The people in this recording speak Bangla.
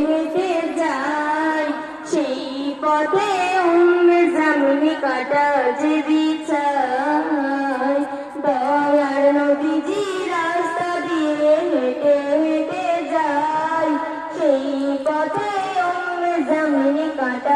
হেঁটে যায়, সেই পথে জামনি কাটা যে বিছায়। দয়ার নবীজি রাস্তা দিয়ে হেঁটে হেঁটে যায়, সেই পথে জামনি কাটা